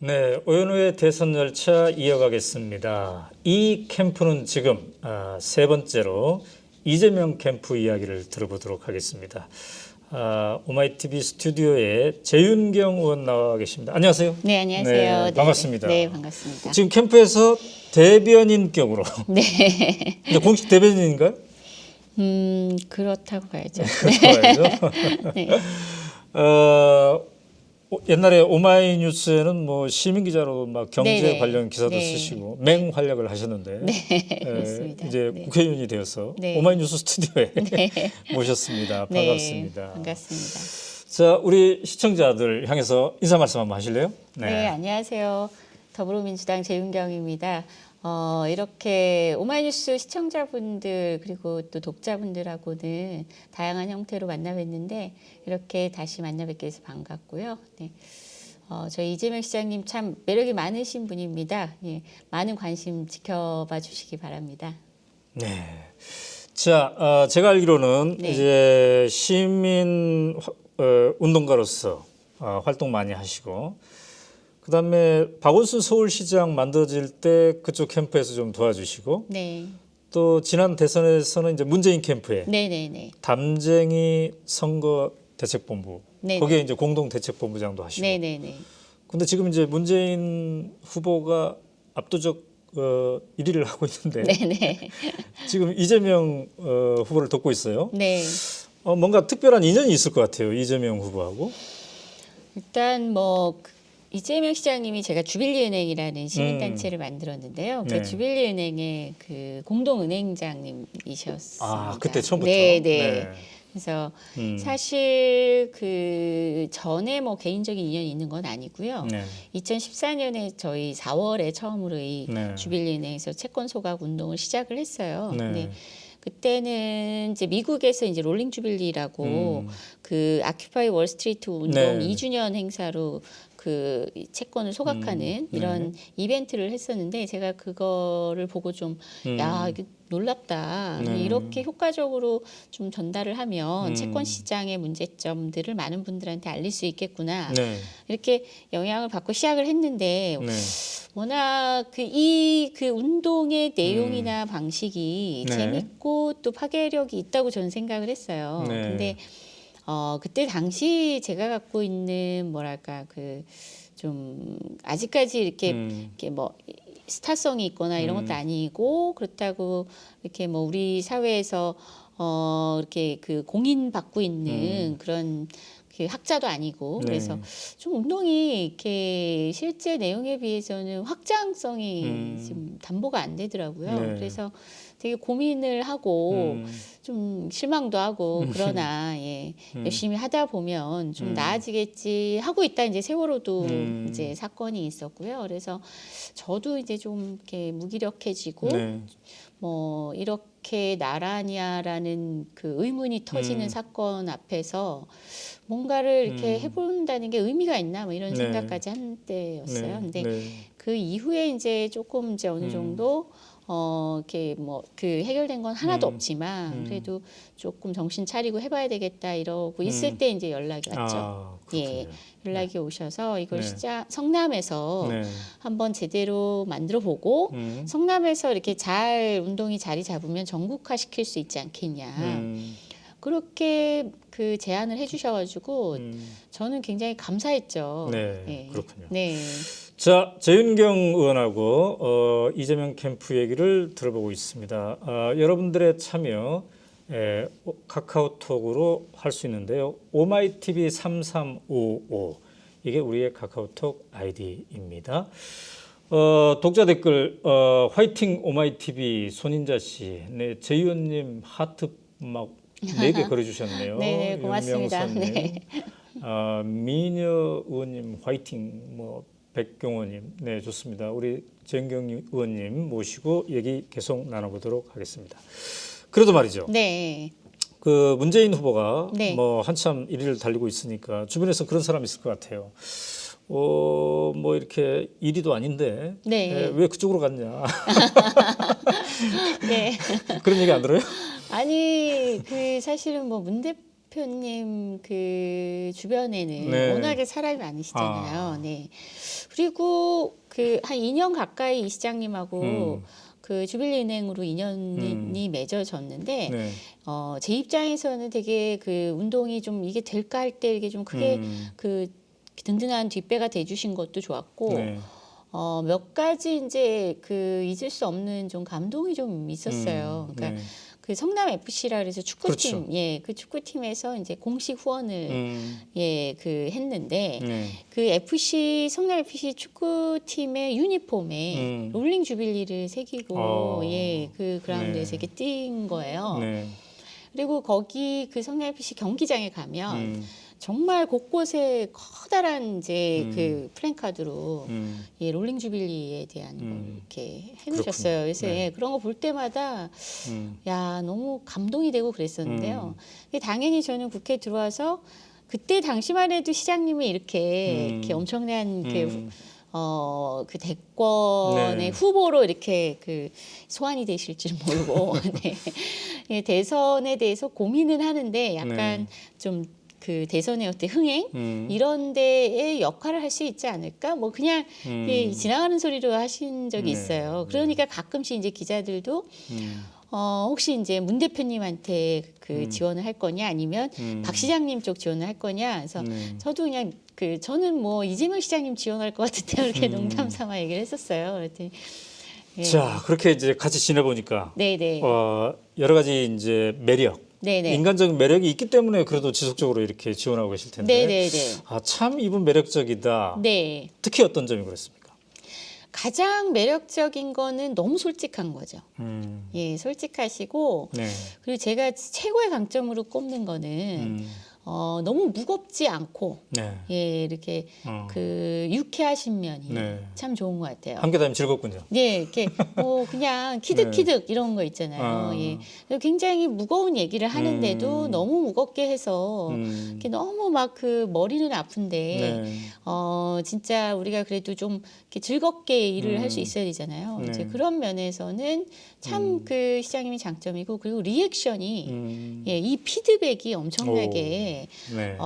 네, 오연우의 대선 열차 이어가겠습니다. 이 캠프는 지금 세 번째로 이재명 캠프 이야기를 들어보도록 하겠습니다. 오마이TV 스튜디오에 재윤경 의원 나와 계십니다. 안녕하세요. 네, 안녕하세요. 네, 반갑습니다. 네, 반갑습니다. 지금 캠프에서 대변인 격으로 네. 이제 공식 대변인인가요? 그렇다고 봐야죠. 그렇죠. 네. 옛날에 오마이뉴스에는 뭐 시민 기자로 막 경제 네네. 관련 기사도 네. 쓰시고 맹활약을 하셨는데 네, 그렇습니다. 이제 네. 국회의원이 되어서 네. 오마이뉴스 스튜디오에 네. 모셨습니다. 네, 반갑습니다. 반갑습니다. 자, 우리 시청자들 향해서 인사 말씀 한번 하실래요? 네, 안녕하세요. 더불어민주당 재윤경입니다. 이렇게 오마이뉴스 시청자분들 그리고 또 독자분들하고는 다양한 형태로 만나 뵀는데 이렇게 다시 만나 뵙게 돼서 반갑고요. 네. 저희 이재명 시장님 참 매력이 많으신 분입니다. 예, 많은 관심 지켜봐 주시기 바랍니다. 네. 자, 제가 알기로는 네. 이제 시민 운동가로서 활동 많이 하시고 그다음에 박원순 서울시장 만들어질 때 그쪽 캠프에서 좀 도와주시고 네, 또 지난 대선에서는 이제 문재인 캠프에 네네네. 담쟁이 선거 대책본부 네네. 거기에 이제 공동 대책본부장도 하시고. 네네네. 근데 지금 이제 문재인 후보가 압도적 1위를 하고 있는데 네네. 지금 이재명 후보를 돕고 있어요. 네. 뭔가 특별한 인연이 있을 것 같아요. 이재명 후보하고. 일단 뭐 이재명 시장님이 제가 주빌리은행이라는 시민단체를 만들었는데요. 그 네. 주빌리은행의 그 공동은행장님이셨습니다. 그때 처음부터. 네, 네. 네. 그래서 음. 사실 그 전에 뭐 개인적인 인연이 있는 건 아니고요. 네. 2014년에 저희 4월에 처음으로 이 네. 주빌리은행에서 채권 소각 운동을 시작을 했어요. 네. 근데 그때는 이제 미국에서 이제 롤링 주빌리라고 그 아큐파이 월스트리트 운동 네. 2주년 행사로 그 채권을 소각하는 이런 이벤트를 했었는데 제가 그거를 보고 좀 야, 이게 놀랍다. 네. 이렇게 효과적으로 좀 전달을 하면 채권 시장의 문제점들을 많은 분들한테 알릴 수 있겠구나. 네. 이렇게 영향을 받고 시작을 했는데 네. 워낙 그 운동의 내용이나 방식이 네. 재밌고 또 파괴력이 있다고 저는 생각을 했어요. 네. 근데 그때 당시 제가 갖고 있는 뭐랄까 그 좀 아직까지 이렇게 뭐 스타성이 있거나 이런 것도 아니고 그렇다고 이렇게 뭐 우리 사회에서 이렇게 그 공인 받고 있는 그런 그 학자도 아니고 네. 그래서 좀 운동이 이렇게 실제 내용에 비해서는 확장성이 좀 담보가 안 되더라고요. 네. 그래서 되게 고민을 하고 좀 실망도 하고 그러나 예, 열심히 하다 보면 좀 나아지겠지 하고 있다 이제 세월호도 이제 사건이 있었고요. 그래서 저도 이제 좀 이렇게 무기력해지고 네. 뭐 이렇게 나라냐라는 그 의문이 터지는 사건 앞에서 뭔가를 이렇게 해본다는 게 의미가 있나 뭐 이런 네. 생각까지 한 때였어요. 근데 네. 그 이후에 이제 조금 이제 어느 정도 이렇게 뭐 그 해결된 건 하나도 없지만 그래도 조금 정신 차리고 해봐야 되겠다 이러고 있을 때 이제 연락이 왔죠. 예, 그렇군요. 연락이 오셔서 이걸 네. 성남에서 네. 한번 제대로 만들어 보고 성남에서 이렇게 잘 운동이 자리 잡으면 전국화 시킬 수 있지 않겠냐. 그렇게 그 제안을 해주셔가지고 저는 굉장히 감사했죠. 네, 예. 그렇군요. 네. 자, 재윤경 의원하고 이재명 캠프 얘기를 들어보고 있습니다. 여러분들의 참여 카카오톡으로 할 수 있는데요. 오마이TV 3355 이게 우리의 카카오톡 아이디입니다. 독자 댓글 화이팅 오마이TV 손인자 씨, 네, 재 의원님 하트 막 4개 걸어주셨네요. 네, 고맙습니다. 윤명선님. 네. 미녀 의원님 화이팅, 뭐 백경호님, 네 좋습니다. 우리 재윤경 의원님 모시고 얘기 계속 나눠보도록 하겠습니다. 그래도 말이죠. 네. 그 문재인 후보가 네. 뭐 한참 1위를 달리고 있으니까 주변에서 그런 사람 있을 것 같아요. 뭐 이렇게 1위도 아닌데 네. 왜 그쪽으로 갔냐 네. 그런 얘기 안 들어요? 아니 그 사실은 뭐 문 대표님 그 주변에는 네. 워낙에 사람이 많으시잖아요. 네. 그리고 그 한 2년 가까이 이 시장님하고 그 주빌리은행으로 인연이 맺어졌는데 네. 제 입장에서는 되게 그 운동이 좀 이게 될까 할 때 이게 좀 크게 그 든든한 뒷배가 돼주신 것도 좋았고 네. 몇 가지 이제 그 잊을 수 없는 좀 감동이 좀 있었어요. 그러니까 네. 그 성남 FC라 그래서 축구팀, 그렇죠. 예, 그 축구팀에서 이제 공식 후원을 예, 그 했는데 그 FC 성남 FC 축구팀의 유니폼에 롤링 주빌리를 새기고 예, 그 그라운드에서 이렇게 뛴 거예요. 네. 그리고 거기 그 성남 FC 경기장에 가면 정말 곳곳에 커다란 이제 그 플랜카드로 예, 롤링 주빌리에 대한 걸 이렇게 해놓으셨어요. 그래서 네. 예, 그런 거 볼 때마다 야 너무 감동이 되고 그랬었는데요. 근데 당연히 저는 국회에 들어와서 그때 당시만 해도 시장님이 이렇게 엄청난 그 대권의 네. 후보로 이렇게 그 소환이 되실 줄 모르고 네. 예, 대선에 대해서 고민은 하는데 약간 좀 그 대선의 어떤 흥행 이런 데에 역할을 할 수 있지 않을까? 뭐 그냥 예, 지나가는 소리로 하신 적이 있어요. 그러니까 가끔씩 이제 기자들도 혹시 이제 문 대표님한테 그 지원을 할 거냐 아니면 박 시장님 쪽 지원을 할 거냐. 그래서 저도 그냥 그 저는 뭐 이재명 시장님 지원할 것 같은데 이렇게 농담 삼아 얘기를 했었어요. 그랬더니 예. 자, 그렇게 이제 같이 지내보니까 네네. 여러 가지 이제 매력, 네네. 인간적인 매력이 있기 때문에 그래도 지속적으로 이렇게 지원하고 계실 텐데. 네네네. 아, 참 이분 매력적이다. 네. 특히 어떤 점이 그렇습니까? 가장 매력적인 거는 너무 솔직한 거죠. 예, 솔직하시고 네. 그리고 제가 최고의 강점으로 꼽는 거는 너무 무겁지 않고 네. 예, 이렇게 그 유쾌하신 면이 네. 참 좋은 것 같아요. 함께 다니면 즐겁군요. 네, 이렇게 뭐 그냥 키득키득 이런 거 있잖아요. 예. 굉장히 무거운 얘기를 하는데도 너무 무겁게 해서 이렇게 너무 막 그 머리는 아픈데 네. 진짜 우리가 그래도 좀 이렇게 즐겁게 일을 할 수 있어야 되잖아요. 네. 이제 그런 면에서는 참 그 시장님이 장점이고 그리고 리액션이 예, 이 피드백이 엄청나게 네.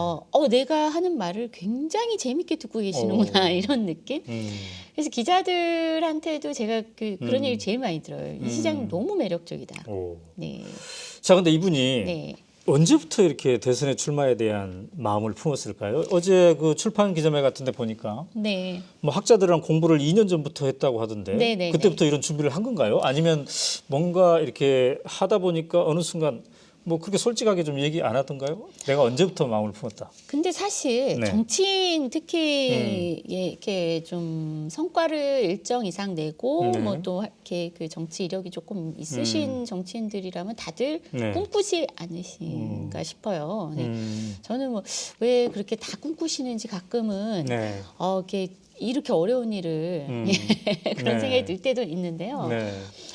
내가 하는 말을 굉장히 재밌게 듣고 계시는구나 이런 느낌. 그래서 기자들한테도 제가 그런 얘기 제일 많이 들어요. 이 시장님 너무 매력적이다. 오. 네. 자, 근데 이분이 네. 언제부터 이렇게 대선에 출마에 대한 마음을 품었을까요? 어제 그 출판 기자회 같은 데 보니까 네. 뭐 학자들이랑 공부를 2년 전부터 했다고 하던데 네네네. 그때부터 이런 준비를 한 건가요? 아니면 뭔가 이렇게 하다 보니까 어느 순간 뭐 그렇게 솔직하게 좀 얘기 안 하던가요? 내가 언제부터 마음을 품었다. 근데 사실 네. 정치인 특히 예, 이렇게 좀 성과를 일정 이상 내고 네. 뭐 또 이렇게 그 정치 이력이 조금 있으신 정치인들이라면 다들 네. 꿈꾸지 않으신가 싶어요. 네. 저는 뭐 왜 그렇게 다 꿈꾸시는지 가끔은 네. 이렇게 어려운 일을 그런 네. 생각이 들 때도 있는데요. 네.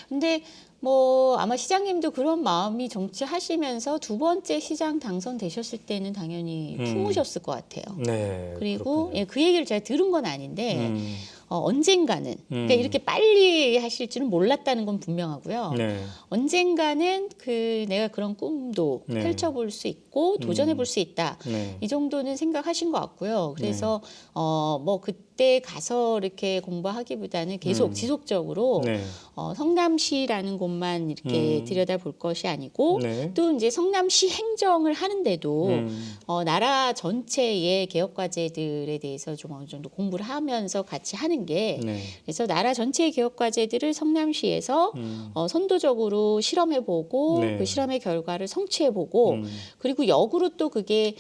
근데 뭐 아마 시장님도 그런 마음이 정치하시면서 두 번째 시장 당선되셨을 때는 당연히 품으셨을 것 같아요. 네. 그리고 그렇군요. 예, 그 얘기를 제가 들은 건 아닌데 언젠가는 그러니까 이렇게 빨리 하실 줄은 몰랐다는 건 분명하고요. 네. 언젠가는 내가 그런 꿈도 네. 펼쳐볼 수 있고 도전해 볼 수 있다. 네. 이 정도는 생각하신 것 같고요. 그래서 뭐 그때 가서 이렇게 공부하기보다는 계속 지속적으로 네. 성남시라는 곳만 이렇게 들여다볼 것이 아니고 네. 또 이제 성남시 행정을 하는데도 나라 전체의 개혁 과제들에 대해서 좀 어느 정도 공부를 하면서 같이 하는 게 네. 그래서 나라 전체의 개혁 과제들을 성남시에서 선도적으로 실험해보고 네. 그 실험의 결과를 성취해보고 그리고 역으로 또 그게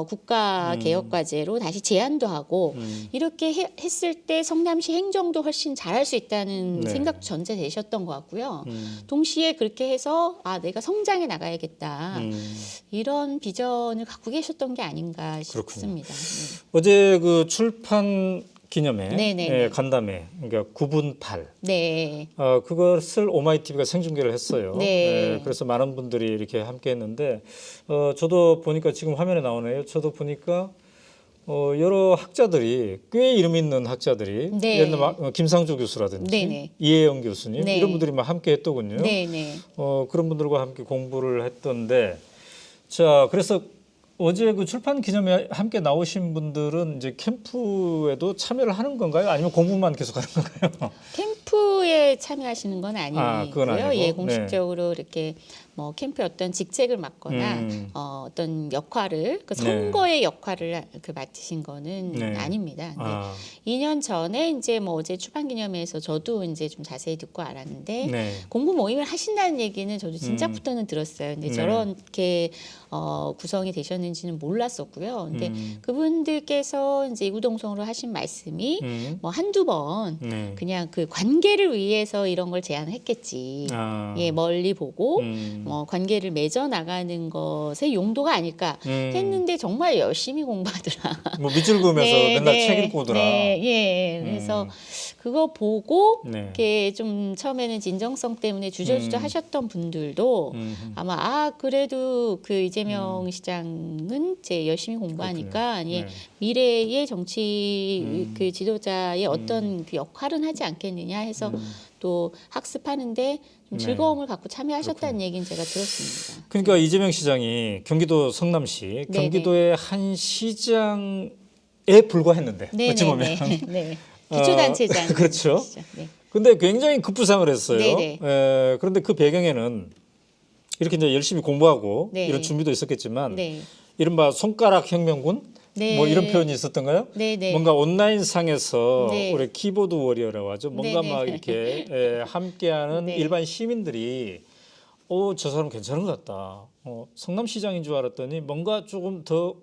국가 개혁 과제로 다시 제안도 하고 이렇게 했을 때 성남시 행정도 훨씬 잘할 수 있다는 네. 생각도 전제되셨던 것 같고요. 동시에 그렇게 해서 내가 성장해 나가야겠다 이런 비전을 갖고 계셨던 게 아닌가 싶습니다. 네. 어제 그 출판 기념회, 네네네. 예, 간담회, 그러니까 9분 8. 네. 그것을 오마이TV가 생중계를 했어요. 네. 예, 그래서 많은 분들이 이렇게 함께 했는데, 저도 보니까 지금 화면에 나오네요. 저도 보니까 여러 학자들이 꽤 이름 있는 학자들이 네. 예를 들면 김상조 교수라든지 네네. 이혜영 교수님 네. 이런 분들이 막 함께 했더군요. 네네. 그런 분들과 함께 공부를 했던데, 자, 그래서 어제 그 출판 기념회 함께 나오신 분들은 이제 캠프에도 참여를 하는 건가요? 아니면 공부만 계속 하는 건가요? 캠프에 참여하시는 건 그건 아니고요. 아니고. 예, 공식적으로 이렇게 뭐 캠프에 어떤 직책을 맡거나 음. 어떤 역할을 그 네. 선거의 역할을 그 맡으신 거는 네. 아닙니다. 네. 아, 2년 전에 이제 뭐 어제 출판 기념회에서 저도 이제 좀 자세히 듣고 알았는데 네. 공부 모임을 하신다는 얘기는 저도 진작부터는 들었어요. 근데 네. 저렇게 구성이 되셨는지는 몰랐었고요. 근데 그분들께서 이제 이구동성으로 하신 말씀이 뭐 한두 번 네. 그냥 그 관계를 위해서 이런 걸 제안했겠지. 아, 예, 멀리 보고 음. 뭐 관계를 맺어 나가는 것의 용도가 아닐까 했는데 정말 열심히 공부하더라. 뭐 밑줄 그으면서 네, 맨날 네, 책 읽고 오더라. 네, 예. 그래서 그거 보고 네. 이렇게 좀 처음에는 진정성 때문에 주저주저 하셨던 분들도 아마 그래도 그 이재명 시장은 이제 열심히 공부하니까 예, 네. 미래의 정치 그 지도자의 어떤 그 역할은 하지 않겠느냐 해서 또 학습하는데 좀 네. 즐거움을 갖고 참여하셨다는 얘기는 제가 들었습니다. 그러니까 이재명 시장이 경기도 성남시 네, 경기도의 한 시장에 불과했는데 네, 어찌 보면 네, 네. 기초단체장 그렇죠. 네. 근데 굉장히 급부상을 했어요. 네네. 그런데 그 배경에는 이렇게 이제 열심히 공부하고 네. 이런 준비도 있었겠지만 네. 이른바 손가락 혁명군 네. 뭐 이런 표현이 있었던가요? 네네. 뭔가 온라인 상에서 네. 우리 키보드 워리어라고 하죠. 뭔가 네네. 막 이렇게 함께하는 네. 일반 시민들이 저 사람 괜찮은 것 같다. 성남시장인 줄 알았더니 뭔가 조금 더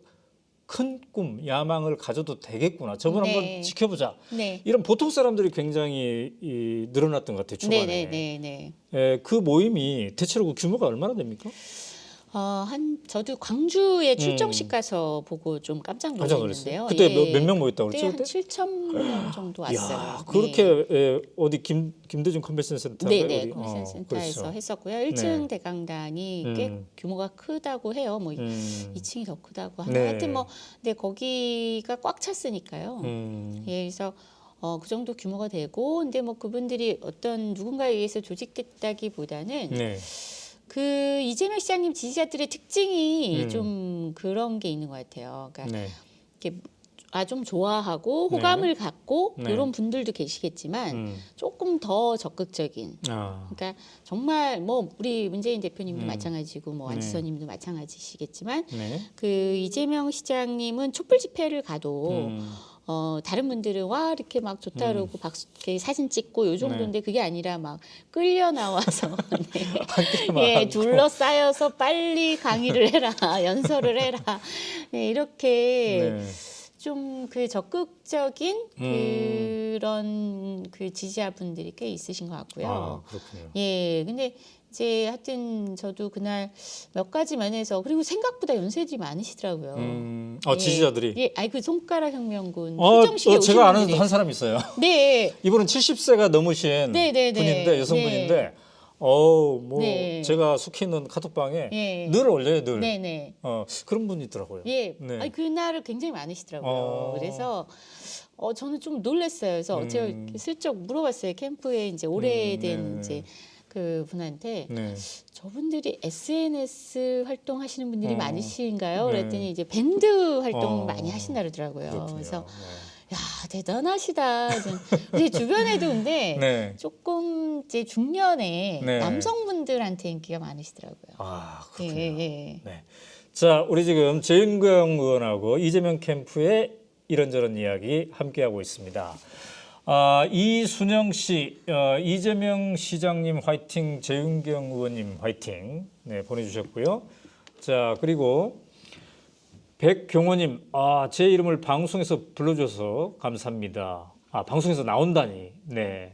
큰 꿈, 야망을 가져도 되겠구나. 저분 네. 한번 지켜보자. 네. 이런 보통 사람들이 굉장히 늘어났던 것 같아요. 초반에. 네네네. 그 모임이 대체로 그 규모가 얼마나 됩니까? 저도 광주에 출정식 가서 보고 좀 깜짝 깜짝 놀랐는데요. 놀랐어요. 그때 예. 몇 명 모였다고 그때 그랬죠? 한 7천 명 정도 왔어요. 야, 그렇게 어디 김대중 컨벤션 센터 네네. 컨벤션 센터에서 그렇죠. 했었고요. 1층 네. 대강당이 꽤 규모가 크다고 해요. 뭐 2층이 더 크다고 하는데 네. 하여튼 뭐 근데 거기가 꽉 찼으니까요. 예, 그래서 그 정도 규모가 되고 근데 뭐 그분들이 어떤 누군가에 의해서 조직됐다기보다는 네. 그 이재명 시장님 지지자들의 특징이 음. 좀 그런 게 있는 것 같아요. 그러니까 네. 이렇게 좀 좋아하고 호감을 갖고 네. 이런 분들도 계시겠지만 음. 조금 더 적극적인. 아. 그러니까 정말 뭐 우리 문재인 대표님도 마찬가지고 뭐 네. 안지선님도 마찬가지시겠지만 네. 그 이재명 시장님은 촛불 집회를 가도 음. 다른 분들은 와 이렇게 막 좋다 그러고 박수 이렇게 사진 찍고 요 정도인데 그게 아니라 막 끌려 나와서 네. 예, 둘러싸여서 빨리 강의를 해라 연설을 해라 네, 이렇게 네. 좀 그 적극적인 그런 그 지지자분들이 꽤 있으신 것 같고요. 아, 그렇군요. 예, 근데 이제 하여튼 저도 그날 몇 가지 면에서 그리고 생각보다 연세들이 많으시더라고요. 예. 지지자들이. 예, 아니 그 손가락 혁명군 출정식에 오신 제가 아는 분들이. 한 사람 있어요. 네, 이분은 70세가 넘으신 네, 네, 네. 분인데 여성분인데 네. 뭐 네. 제가 속해 있는 카톡방에 예. 늘 올려요, 늘. 네, 네. 그런 분이 있더라고요. 예, 네. 아니 그날을 굉장히 많으시더라고요. 어. 그래서 저는 좀 놀랐어요. 그래서 제가 이렇게 슬쩍 물어봤어요. 캠프에 이제 오래된 네. 이제 그 분한테 네. 저분들이 SNS 활동하시는 분들이 많으신가요? 네. 그랬더니 이제 밴드 활동 많이 하신다 그러더라고요. 그렇군요. 그래서 네. 야 대단하시다. 근데 주변에도 근데 네. 조금 이제 중년의 네. 남성분들한테 인기가 많으시더라고요. 아, 예, 그렇군요. 예. 네. 자, 우리 지금 재윤경 의원하고 이재명 캠프의 이런저런 이야기 함께하고 있습니다. 이순영 씨, 이재명 시장님 화이팅, 재윤경 의원님 화이팅 네, 보내주셨고요. 자, 그리고 백경호님, 제 이름을 방송에서 불러줘서 감사합니다. 방송에서 나온다니. 네.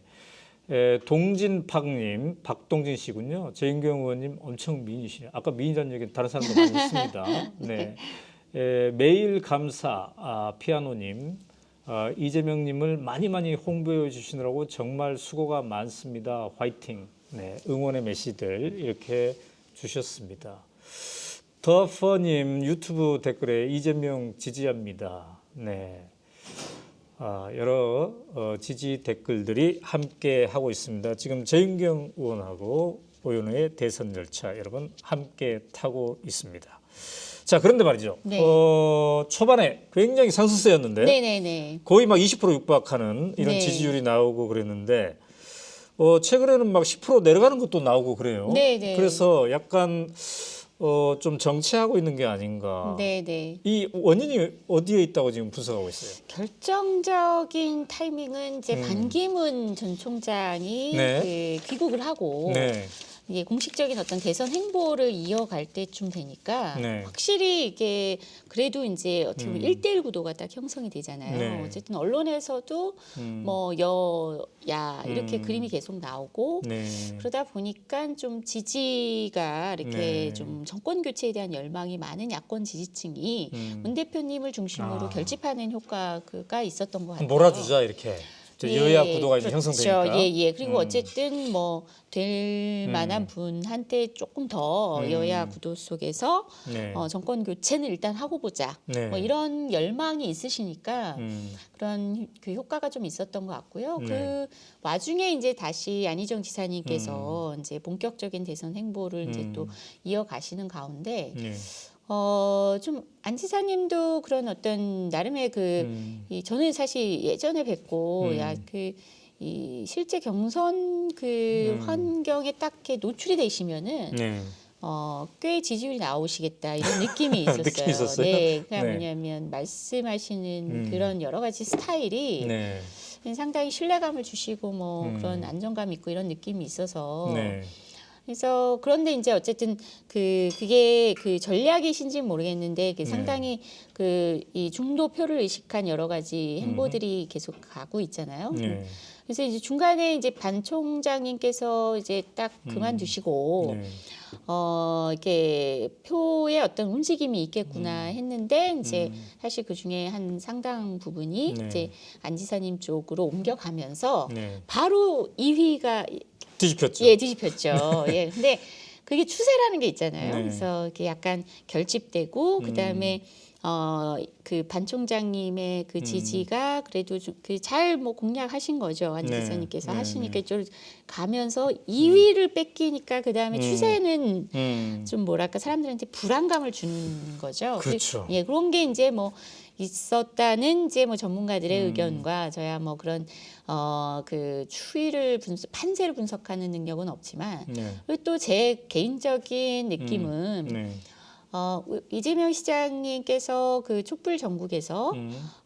동진팍님, 박동진 씨군요. 재윤경 의원님 엄청 미인이시네요. 아까 미인이라는 얘기 다른 사람도 많이 했습니다. 네. 매일 감사, 피아노님, 이재명님을 많이 홍보해 주시느라고 정말 수고가 많습니다. 화이팅. 네, 응원의 메시지들 이렇게 주셨습니다. 더퍼님 유튜브 댓글에 이재명 지지합니다. 네. 여러 지지 댓글들이 함께 하고 있습니다. 지금 재윤경 의원하고 오연우의 대선 열차 여러분 함께 타고 있습니다. 자, 그런데 말이죠. 네. 초반에 굉장히 상승세였는데 네네네. 거의 막 20% 육박하는 이런 네. 지지율이 나오고 그랬는데 최근에는 막 10% 내려가는 것도 나오고 그래요. 네네. 그래서 약간 좀 정체하고 있는 게 아닌가. 네네. 이 원인이 어디에 있다고 지금 분석하고 있어요? 결정적인 타이밍은 이제 음. 반기문 전 총장이 네. 그 귀국을 하고 네. 이게 공식적인 어떤 대선 행보를 이어갈 때쯤 되니까 네. 확실히 이게 그래도 이제 어떻게 보면 1대1 구도가 딱 형성이 되잖아요. 네. 어쨌든 언론에서도 뭐 여야 이렇게 그림이 계속 나오고 네. 그러다 보니까 좀 지지가 이렇게 네. 좀 정권 교체에 대한 열망이 많은 야권 지지층이 문 대표님을 중심으로 아. 결집하는 효과가 있었던 것 같아요. 몰아주자 이렇게. 이제 여야 구도가 이제 그렇죠. 형성되니까. 예. 그리고 어쨌든 뭐 될 만한 분한테 조금 더 여야 구도 속에서 네. 정권 교체는 일단 하고 보자. 네. 뭐 이런 열망이 있으시니까 음. 그런 그 효과가 좀 있었던 것 같고요. 네. 그 와중에 이제 다시 안희정 지사님께서 이제 본격적인 대선 행보를 이제 또 이어가시는 가운데 네. 좀 안 지사님도 그런 어떤 나름의 저는 사실 예전에 뵙고 이 실제 경선 환경에 딱 이렇게 노출이 되시면은 네. 꽤 지지율이 나오시겠다 이런 느낌이 있었어요. 느낌이 있었어요? 네, 그러니까 네. 뭐냐면 말씀하시는 그런 여러 가지 스타일이 네. 상당히 신뢰감을 주시고 뭐 그런 안정감 있고 이런 느낌이 있어서 네. 그래서 그런데 이제 어쨌든 그게 그 전략이신지는 모르겠는데 상당히 이 중도표를 의식한 여러 가지 행보들이 계속 가고 있잖아요. 네. 그래서 이제 중간에 이제 반 총장님께서 이제 딱 그만두시고 네. 이렇게 표의 어떤 움직임이 있겠구나 했는데 이제 사실 그 중에 한 상당 부분이 네. 이제 안 지사님 쪽으로 옮겨가면서 네. 바로 2위가 뒤집혔죠. 예, 뒤집혔죠. 예. 근데 그게 추세라는 게 있잖아요. 네. 그래서 이게 약간 결집되고 그다음에 그 반 총장님의 그 지지가 그래도 잘 뭐 공략하신 거죠. 안 네. 지사님께서 네. 하시니까 좀 가면서 2위를 뺏기니까 그다음에 추세는 좀 뭐랄까 사람들한테 불안감을 주는 거죠. 그렇죠. 예, 그런 게 이제 뭐 있었다는 이제 뭐 전문가들의 의견과 저야 뭐 그런 그 추이를 판세를 분석하는 능력은 없지만 네. 또 제 개인적인 느낌은 네. 이재명 시장님께서 그 촛불 전국에서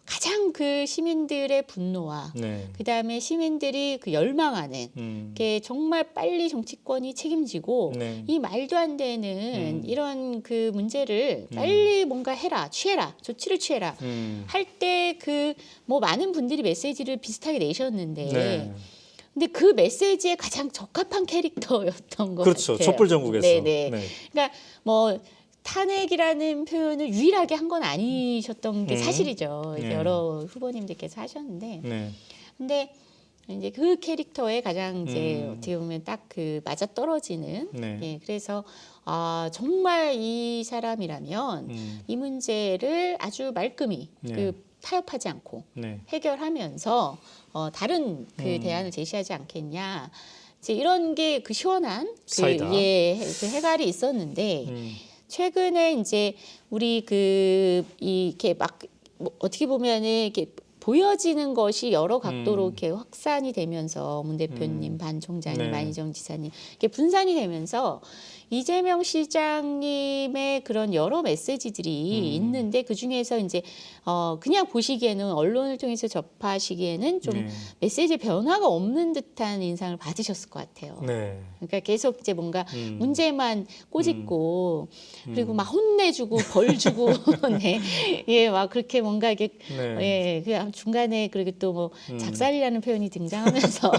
가장 그 시민들의 분노와 네. 그다음에 시민들이 그 열망하는 게 정말 빨리 정치권이 책임지고 네. 이 말도 안 되는 이런 그 문제를 빨리 뭔가 해라, 취해라, 조치를 취해라 할 때 그 뭐 많은 분들이 메시지를 비슷하게 내셨는데 네. 근데 그 메시지에 가장 적합한 캐릭터였던 것 그렇죠. 같아요. 촛불 전국에서. 네네. 네. 그러니까 뭐 탄핵이라는 표현을 유일하게 한 건 아니셨던 게 사실이죠. 네. 여러 후보님들께서 하셨는데, 네. 근데 이제 그 캐릭터에 가장 이제 어떻게 보면 딱 그 맞아 떨어지는. 네. 예, 그래서 정말 이 사람이라면 이 문제를 아주 말끔히 네. 타협하지 않고 네. 해결하면서 다른 그 대안을 제시하지 않겠냐. 이제 이런 게 그 시원한 사이다. 그 해갈이 있었는데 최근에 이제 우리 이렇게 막 뭐 어떻게 보면은 이렇게 보여지는 것이 여러 각도로 이렇게 확산이 되면서 문 대표님, 반 총장님, 네. 안희정 지사님 이렇게 분산이 되면서 이재명 시장님의 그런 여러 메시지들이 있는데 그 중에서 이제 그냥 보시기에는 언론을 통해서 접하시기에는 좀 네. 메시지 변화가 없는 듯한 인상을 받으셨을 것 같아요. 네. 그러니까 계속 이제 뭔가 문제만 꼬집고 그리고 막 혼내주고 벌 주고 네. 예, 막 그렇게 뭔가 이게 네. 예, 그 중간에 그리고 또 뭐 작살이라는 표현이 등장하면서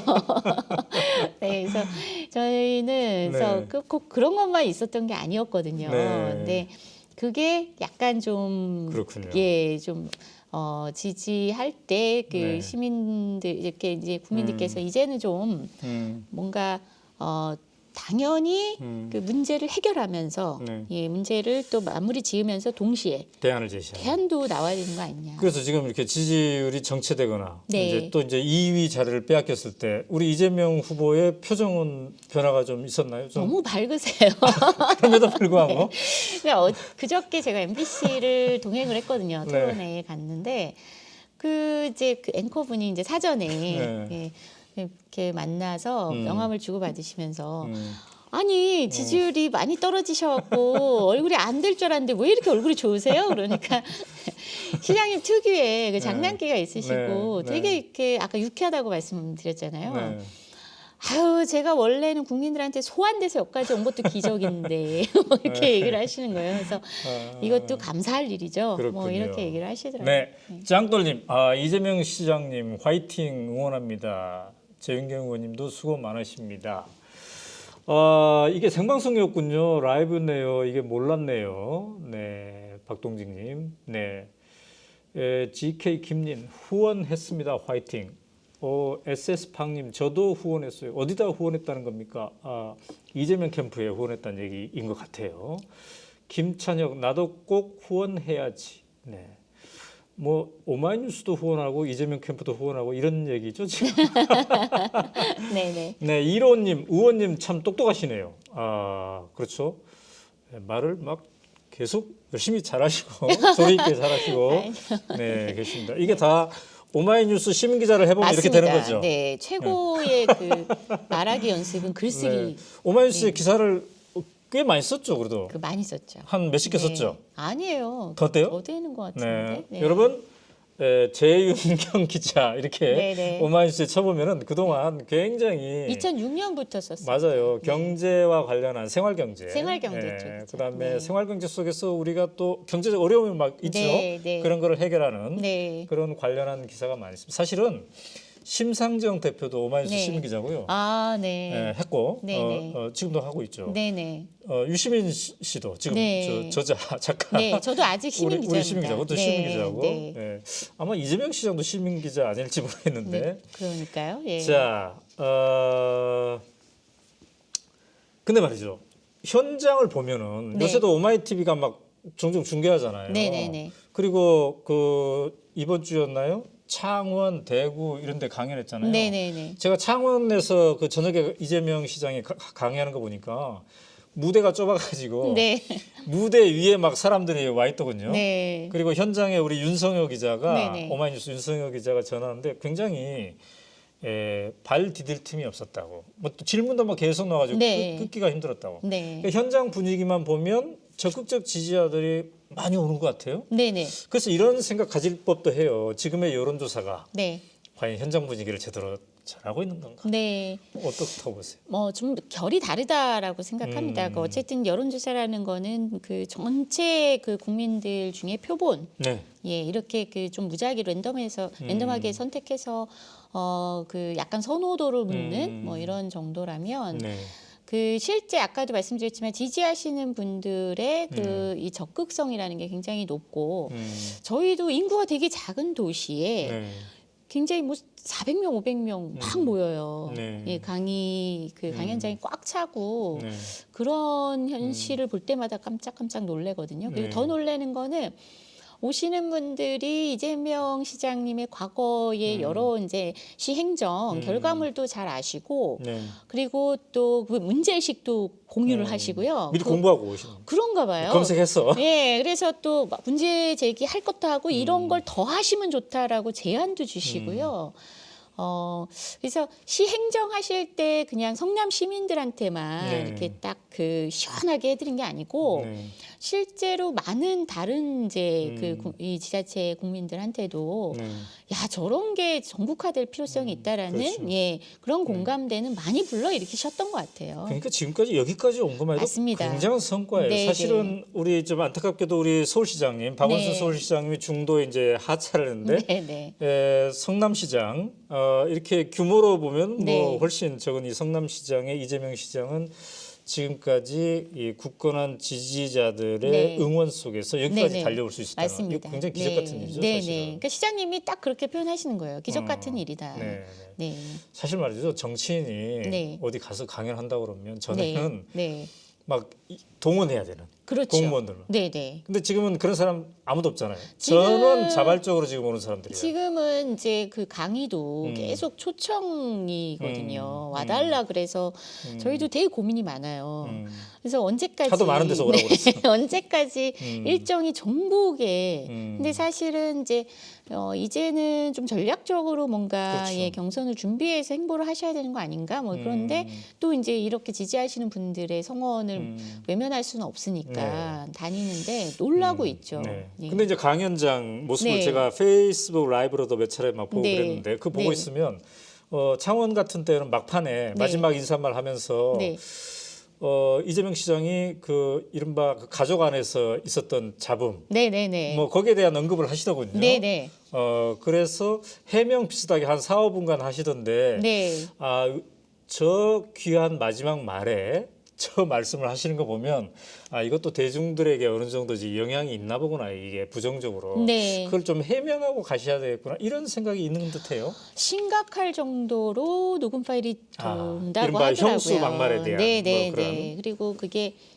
네, 그래서 저희는 그래서 네. 꼭 그런 것만 있었던 게 아니었거든요. 네. 근데 그게 약간 좀 그렇군요. 예, 좀 지지할 때 그 네. 시민들 이렇게 이제 국민들께서 이제는 좀 뭔가 당연히 그 문제를 해결하면서 네. 예, 문제를 또 마무리 지으면서 동시에 대안을 제시하는. 대안도 나와야 되는 거 아니냐. 그래서 지금 이렇게 지지율이 정체되거나 네. 이제 또 이제 2위 자리를 빼앗겼을 때 우리 이재명 후보의 표정은 변화가 좀 있었나요? 좀 너무 밝으세요. 그럼에도 불구하고 근데 그저께 제가 MBC를 동행을 했거든요. 네. 토론회에 갔는데 그 이제 그 앵커분이 이제 사전에 네. 예, 이렇게 만나서 명함을 주고 받으시면서 음. 아니 지지율이 많이 떨어지셔갖고 얼굴이 안 될 줄 알았는데 왜 이렇게 얼굴이 좋으세요? 그러니까 시장님 특유의 그 장난기가 있으시고 네. 되게 이렇게 아까 유쾌하다고 말씀드렸잖아요. 네. 아유 제가 원래는 국민들한테 소환돼서 여기까지 온 것도 기적인데 뭐 이렇게 얘기를 하시는 거예요. 그래서 이것도 감사할 일이죠. 뭐 그렇군요. 이렇게 얘기를 하시더라고요. 네, 짱돌님, 이재명 시장님 화이팅 응원합니다. 재윤경 의원님도 수고 많으십니다. 이게 생방송이었군요. 라이브네요. 이게 몰랐네요. 네, 박동직님, 네, GK 김린 후원했습니다. 화이팅. SS팡님, 저도 후원했어요. 어디다 후원했다는 겁니까? 이재명 캠프에 후원했다는 얘기인 것 같아요. 김찬혁, 나도 꼭 후원해야지. 네. 뭐 오마이뉴스도 후원하고 이재명 캠프도 후원하고 이런 얘기죠 지금. 네네. 네, 이로님, 의원님 참 똑똑하시네요. 그렇죠. 네, 말을 막 계속 열심히 잘하시고 소리 있게 잘하시고 네 계십니다. 이게 다 오마이뉴스 시민 기자를 해보면 맞습니다. 이렇게 되는 거죠. 네, 최고의 그 말하기 연습은 글쓰기. 네. 오마이뉴스의 기사를 꽤 많이 썼죠, 그래도 그 많이 썼죠. 한 몇십 개 썼죠. 아니에요. 더 떼요? 더 되는 것 네. 같은데. 네. 여러분 재윤경 기자 이렇게 네네. 오마이뉴스에 쳐보면은 그동안 굉장히 2006년부터 썼어요. 맞아요. 경제와 관련한 생활 경제. 생활 경제 쪽이죠. 그다음에 네. 생활 경제 속에서 우리가 또 경제적 어려움이 막 있죠. 네, 네. 그런 거를 해결하는 네. 그런 관련한 기사가 많이 있습니다. 사실은 심상정 대표도 오마이뉴스 네. 시민 기자고요. 네. 했고 네, 네. 지금도 하고 있죠. 네네. 유시민 씨도 지금 네. 저자 작가. 네, 저도 아직 시민 기자입니다. 우리 시민 기자, 그것도 네, 시민 기자고. 네. 네. 아마 이재명 시장도 시민 기자 아닐지 모르겠는데. 네, 그러니까요. 예. 자, 근데 말이죠. 현장을 보면은 네. 요새도 오마이 TV가 막 종종 중계하잖아요. 네네네. 그리고 그 이번 주였나요? 창원, 대구 이런 데 강연했잖아요. 네네네. 제가 창원에서 그 저녁에 이재명 시장이 강의하는 거 보니까 무대가 좁아가지고 네. 무대 위에 막 사람들이 와 있더군요. 네. 그리고 현장에 우리 윤성효 기자가 네네. 오마이뉴스 윤성효 기자가 전화하는데 굉장히 발 디딜 틈이 없었다고. 뭐 또 질문도 막 계속 나와가지고 네. 끊기가 힘들었다고. 네. 그러니까 현장 분위기만 보면 적극적 지지자들이 많이 오는 것 같아요. 네네. 그래서 이런 생각 가질 법도 해요. 지금의 여론조사가 네. 과연 현장 분위기를 제대로 잘하고 있는 건가? 네. 어떻다고 보세요? 뭐 좀 결이 다르다라고 생각합니다. 그 어쨌든 여론조사라는 거는 그 전체 그 국민들 중에 표본, 네. 예, 이렇게 그 좀 무작위 랜덤하게 선택해서 그 약간 선호도를 묻는 뭐 이런 정도라면 네. 그 실제 아까도 말씀드렸지만 지지하시는 분들의 그 이 적극성이라는 게 굉장히 높고 저희도 인구가 되게 작은 도시에 네. 굉장히 뭐 400명, 500명 막 모여요. 네. 예, 강연장이 꽉 차고 네. 그런 현실을 볼 때마다 깜짝깜짝 놀래거든요. 그리고 네. 더 놀래는 거는 오시는 분들이 이재명 시장님의 과거의 여러 이제 시행정 결과물도 잘 아시고 네. 그리고 또 그 문제의식도 공유를 하시고요. 미리 공부하고 오시는. 그런가 봐요. 검색했어. 예, 그래서 또 문제 제기할 것도 하고 이런 걸 더 하시면 좋다라고 제안도 주시고요. 그래서 시행정 하실 때 그냥 성남 시민들한테만 네. 이렇게 딱 그 시원하게 해드린 게 아니고 네. 실제로 많은 다른 이제 이 지자체 국민들한테도 네. 야 저런 게 전국화될 필요성이 있다라는 그렇죠. 예 그런 공감대는 많이 불러일으키셨던 것 같아요. 그러니까 지금까지 여기까지 온 것만 해도 맞습니다. 굉장한 성과예요. 네, 사실은 우리 좀 안타깝게도 우리 서울시장님 박원순 네. 서울시장님이 중도에 이제 하차를 했는데 네. 성남시장 이렇게 규모로 보면 네. 뭐 훨씬 적은 이 성남시장의 이재명 시장은 지금까지 이 굳건한 지지자들의 네. 응원 속에서 여기까지 네네. 달려올 수 있다는 맞습니다. 이거 굉장히 기적 같은 일이죠, 네네. 사실은. 그러니까 시장님이 딱 그렇게 표현하시는 거예요. 기적 같은 일이다. 네, 네. 네. 사실 말이죠. 정치인이 네. 어디 가서 강연한다고 그러면 네. 전에는 네. 막 동원해야 되는 그렇죠. 공무원들은. 네네. 근데 지금은 그런 사람 아무도 없잖아요. 지금- 전원 자발적으로 지금 오는 사람들이에요. 지금은 이제 그 강의도 음. 계속 초청이거든요. 음. 와달라 그래서 저희도 되게 고민이 많아요. 그래서 언제까지 하도 많은 데서 오라고 그랬어. 언제까지 음. 일정이 정복에 음. 근데 사실은 이제 이제는 좀 전략적으로 뭔가 그렇죠. 예, 경선을 준비해서 행보를 하셔야 되는 거 아닌가 뭐 그런데 또 이제 이렇게 지지하시는 분들의 성원을 외면할 수는 없으니까 다니는데 놀라고 있죠. 네. 예. 근데 이제 강연장 모습을 네. 제가 페이스북 라이브로도 몇 차례 막 보고 네. 그랬는데 그 보고 네. 있으면 창원 같은 때는 막판에 네. 마지막 인사말 하면서 네. 이재명 시장이 그 이른바 그 가족 안에서 있었던 잡음 네네네. 뭐 거기에 대한 언급을 하시더군요. 네네. 그래서 해명 비슷하게 한 4, 5분간 하시던데 네. 저 귀한 마지막 말에 저 말씀을 하시는 거 보면 이것도 대중들에게 어느 정도지 영향이 있나 보구나 이게 부정적으로 네. 그걸 좀 해명하고 가셔야 되겠구나 이런 생각이 있는 듯해요. 심각할 정도로 녹음 파일이 돈다고 이른바 하더라고요. 형수 막말에 대한 네네. 뭐 그런. 네. 그리고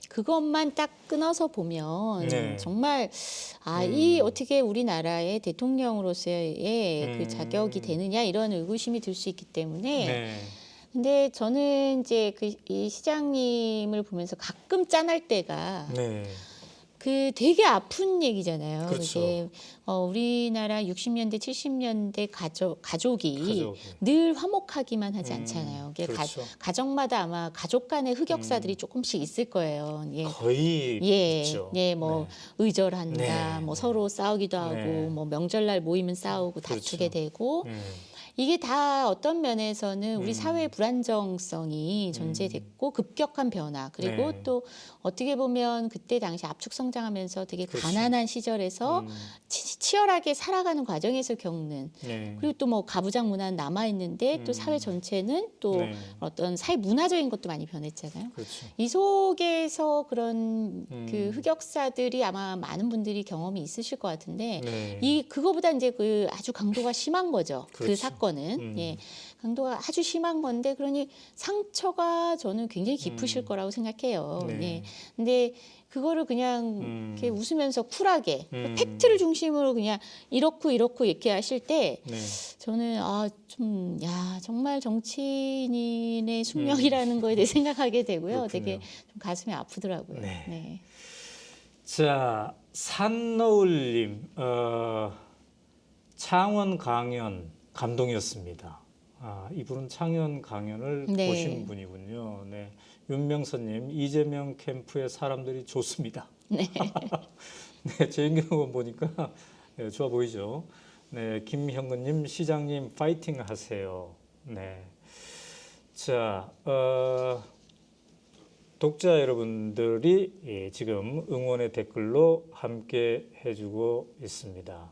그것만 딱 끊어서 보면 네. 정말 이 어떻게 우리나라의 대통령으로서의 그 자격이 되느냐 이런 의구심이 들 수 있기 때문에. 네. 근데 저는 이제 이 시장님을 보면서 가끔 짠할 때가 네. 그 되게 아픈 얘기잖아요. 그렇죠. 그게 우리나라 60년대, 70년대 가족이 가족. 늘 화목하기만 하지 않잖아요. 이게 그렇죠. 가정마다 아마 가족 간의 흑역사들이 조금씩 있을 거예요. 예. 거의 예, 있죠. 예, 뭐 의절한다, 네, 뭐 네. 서로 싸우기도 하고, 네. 뭐 명절날 모이면 싸우고 다투게 그렇죠. 되고, 이게 다 어떤 면에서는 우리 사회의 불안정성이 존재됐고 급격한 변화 그리고 네. 또 어떻게 보면 그때 당시 압축 성장하면서 되게 그렇죠. 가난한 시절에서 치열하게 살아가는 과정에서 겪는 네. 그리고 또 뭐 가부장 문화는 남아 있는데 또 사회 전체는 또 네. 어떤 사회 문화적인 것도 많이 변했잖아요. 그렇죠. 이 속에서 그런 그 흑역사들이 아마 많은 분들이 경험이 있으실 것 같은데 네. 그거보다 이제 그 아주 강도가 심한 거죠. 그 그렇죠. 사건은 예, 강도가 아주 심한 건데 그러니 상처가 저는 굉장히 깊으실 거라고 생각해요. 네. 예. 근데 그거를 그냥 이렇게 웃으면서 쿨하게 음. 팩트를 중심으로 그냥 이렇고 이렇게 하실 때 네. 저는 정말 정치인의 숙명이라는 거에 대해 생각하게 되고요. 그렇군요. 되게 좀 가슴이 아프더라고요. 네. 네. 자, 산너울님, 창원 강연 감동이었습니다. 이분은 창원 강연을 네. 보신 분이군요. 네. 윤명선님, 이재명 캠프의 사람들이 좋습니다. 네. 네, 재윤경 의원 보니까 네, 좋아 보이죠. 네, 김형근님, 시장님 파이팅 하세요. 네. 자, 독자 여러분들이 지금 응원의 댓글로 함께 해주고 있습니다.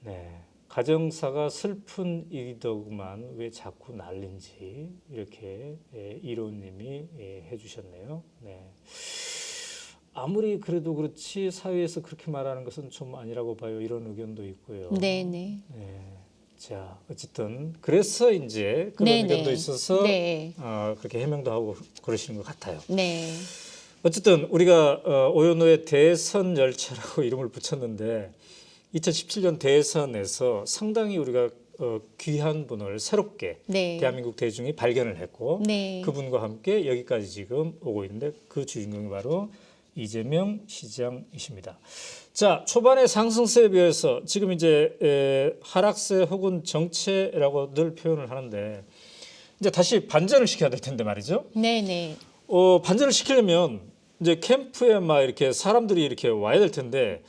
네, 가정사가 슬픈 일이더구만 왜 자꾸 난린지 이렇게 이로님이 해주셨네요. 네. 아무리 그래도 그렇지 사회에서 그렇게 말하는 것은 좀 아니라고 봐요. 이런 의견도 있고요. 네네. 네. 자, 어쨌든 그래서 이제 그런 네네. 의견도 있어서 네. 그렇게 해명도 하고 그러시는 것 같아요. 네. 어쨌든 우리가 오연호의 대선 열차라고 이름을 붙였는데 2017년 대선에서 상당히 우리가 귀한 분을 새롭게 네. 대한민국 대중이 발견을 했고 네. 그분과 함께 여기까지 지금 오고 있는데 그 주인공이 바로 이재명 시장이십니다. 자, 초반의 상승세에 비해서 지금 이제 하락세 혹은 정체라고 늘 표현을 하는데 이제 다시 반전을 시켜야 될 텐데 말이죠. 네네. 반전을 시키려면 이제 캠프에 막 이렇게 사람들이 이렇게 와야 될 텐데